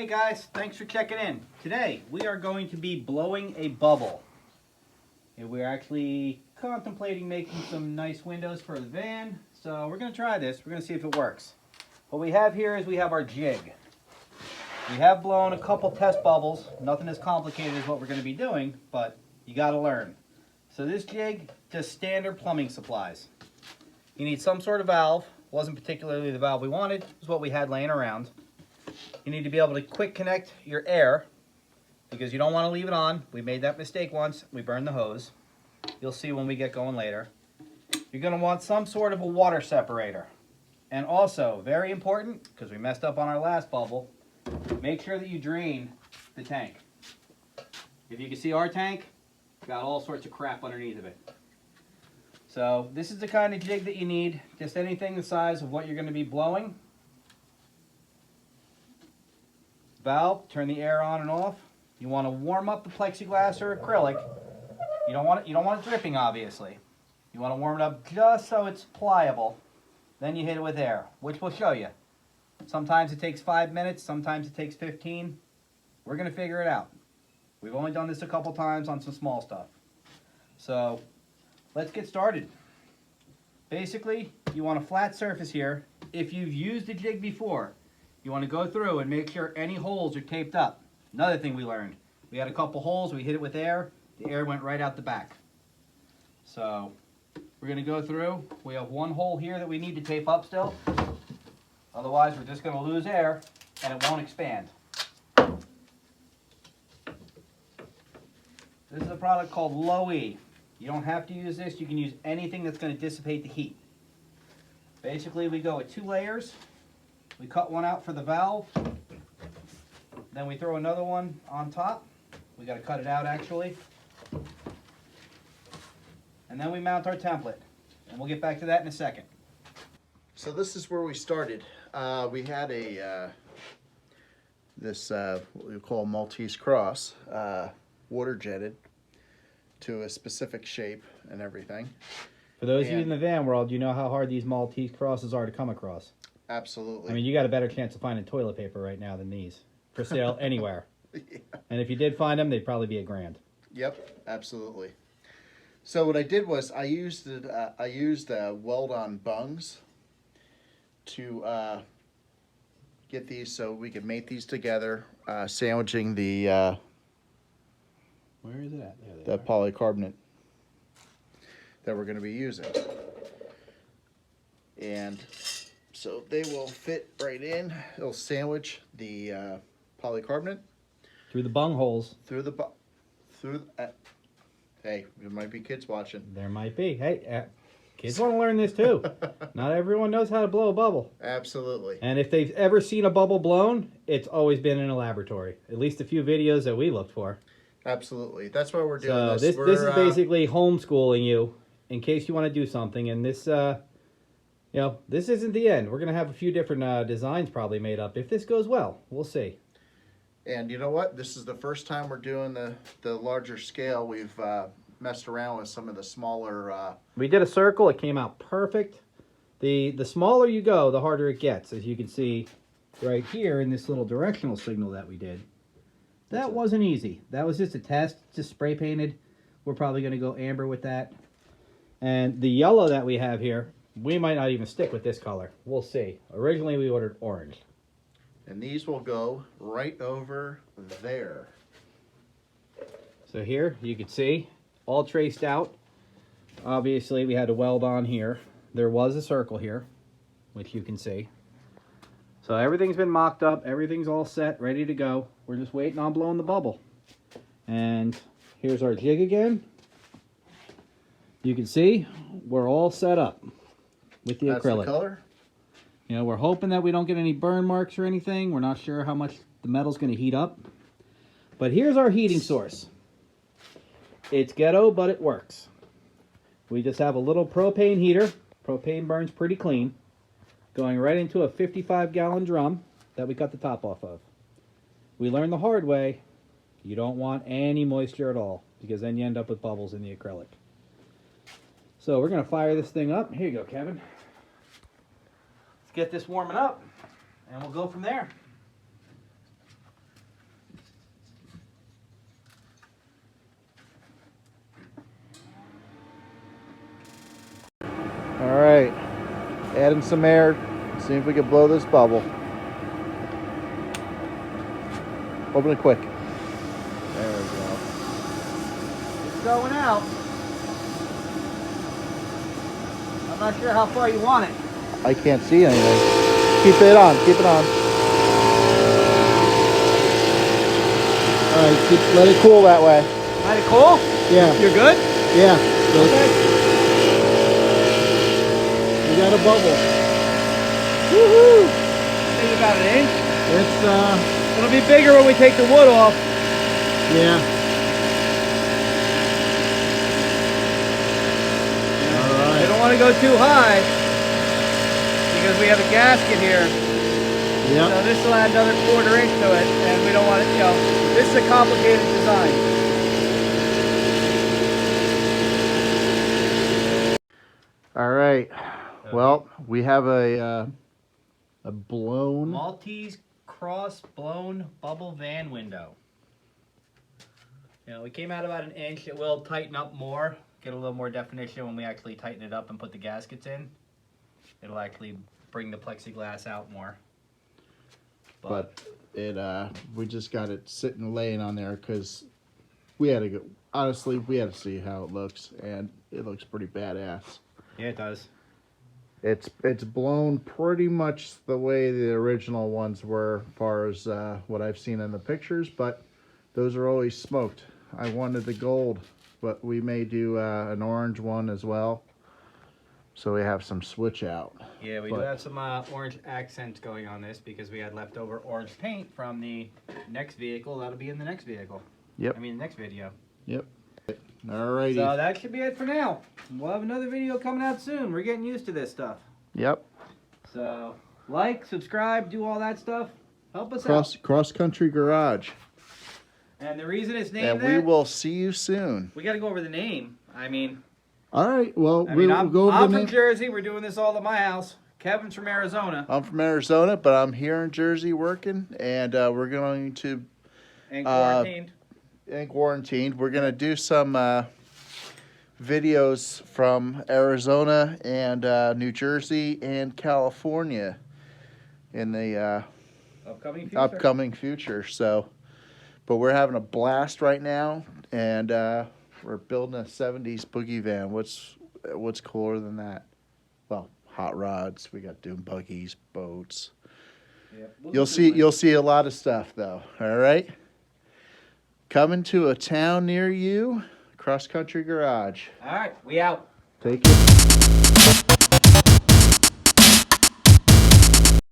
Hey guys, thanks for checking in. Today we are going to be blowing a bubble. And we're actually contemplating making some nice windows for the van. So we're going to try this. We're going to see if it works. What we have here is we have our jig. We have blown a couple test bubbles. Nothing as complicated as what we're going to be doing, but you got to learn. So this jig, just standard plumbing supplies. You need some sort of valve. Wasn't particularly the valve we wanted. It was what we had laying around. You need to be able to quick connect your air because you don't want to leave it on. We made that mistake once. We burned the hose. You'll see when we get going later. You're going to want some sort of a water separator. And also, very important, because we messed up on our last bubble, make sure that you drain the tank. If you can see our tank, got all sorts of crap underneath of it. So this is the kind of jig that you need. Just anything the size of what you're going to be blowing. Valve, turn the air on and off. You want to warm up the plexiglass or acrylic. You don't want it dripping, obviously. You want to warm it up just so it's pliable. Then you hit it with air, which we'll show you. Sometimes it takes 5 minutes, sometimes it takes 15. We're going to figure it out. We've only done this a couple times on some small stuff. So let's get started. Basically, you want a flat surface here. If you've used the jig before, you want to go through and make sure any holes are taped up. Another thing we learned. We had a couple holes, we hit it with air, the air went right out the back. So we're going to go through. We have one hole here that we need to tape up still. Otherwise we're just going to lose air and it won't expand. This is a product called Low E. You don't have to use this. You can use anything that's going to dissipate the heat. Basically we go with 2 layers. We cut one out for the valve, then we throw another one on top. We got to cut it out actually. And then we mount our template. And we'll get back to that in a second. So this is where we started. We had this what we call Maltese cross, water jetted to a specific shape and everything. For those of you in the van world, you know how hard these Maltese crosses are to come across. Absolutely. I mean, you got a better chance of finding toilet paper right now than these for sale anywhere. Yeah. And if you did find them, they'd probably be $1,000. Yep, absolutely. So what I did was I used weld-on bungs to get these so we could mate these together, sandwiching the Where is it at? There they the are. polycarbonate that we're going to be using. And so they will fit right in. It'll sandwich the polycarbonate Through the bung holes. Hey, there might be kids watching. There might be. Hey, kids want to learn this too. Not everyone knows how to blow a bubble. Absolutely. And if they've ever seen a bubble blown, it's always been in a laboratory. At least a few videos that we looked for. Absolutely. That's why we're doing So this. this is basically homeschooling you in case you want to do something. And this, this isn't the end. We're going to have a few different designs probably made up. If this goes well, we'll see. And you know what? This is the first time we're doing the larger scale. We've messed around with some of the smaller... We did a circle. It came out perfect. The smaller you go, the harder it gets. As you can see right here in this little directional signal that we did. That wasn't easy. That was just a test. Just spray painted. We're probably going to go amber with that. And the yellow that we have here, we might not even stick with this color. We'll see. Originally we ordered orange. And these will go right over there. So here you can see all traced out. Obviously we had to weld on here. There was a circle here, which you can see. So everything's been mocked up. Everything's all set, ready to go. We're just waiting on blowing the bubble. And here's our jig again. You can see we're all set up with the acrylic. That's the color? You know, we're hoping that we don't get any burn marks or anything. We're not sure how much the metal's going to heat up. But here's our heating source. It's ghetto, but it works. We just have a little propane heater. Propane burns pretty clean. Going right into a 55-gallon drum that we cut the top off of. We learned the hard way. You don't want any moisture at all because then you end up with bubbles in the acrylic. So we're going to fire this thing up. Here you go, Kevin. Let's get this warming up, and we'll go from there. All right, adding some air. See if we can blow this bubble. Open it quick. There we go. It's going out. I'm not sure how far you want it. I can't see anything. Keep it on. Keep it on. All right, let it cool that way. Let it cool? Yeah. You're good? Yeah. Okay. We got a bubble. Woohoo! Maybe about an inch. It's It'll be bigger when we take the wood off. yeah. All right. We don't want to go too high because we have a gasket here. Yep. So this will add another 1/4 inch to it, and we don't want it, this is a complicated design. All right. Well, we have a blown. Maltese cross blown bubble van window. We came out about an inch. It will tighten up more, get a little more definition when we actually tighten it up and put the gaskets in. It'll actually bring the plexiglass out more. But it we just got it sitting laying on there because we had to go. Honestly, we had to see how it looks, and it looks pretty badass. Yeah, it does. It's blown pretty much the way the original ones were, as far as what I've seen in the pictures. But those are always smoked. I wanted the gold, but we may do an orange one as well. So we have some switch out. Yeah, we do have some orange accents going on this because we had leftover orange paint from the next vehicle. That'll be in the next vehicle. Yep. I mean, the next video. Yep. Alrighty. So that should be it for now. We'll have another video coming out soon. We're getting used to this stuff. Yep. So, like, subscribe, do all that stuff. Help us out. Cross Country Garage. And the reason it's named And that, we will see you soon. we got to go over the name. I mean, All right. Well, I'm go over I'm the from name. Jersey. We're doing this all at my house. Kevin's from Arizona. I'm from Arizona, but I'm here in Jersey working, and we're going to And quarantined. and quarantined. We're gonna do some videos from Arizona and New Jersey and California in the upcoming future. So, but we're having a blast right now, and we're building a '70s boogie van. What's cooler than that? Well, hot rods. We got dune buggies, boats. Yeah, You'll see a lot of stuff though. All right. Coming to a town near you, Cross Country Garage. All right, we out. Take it.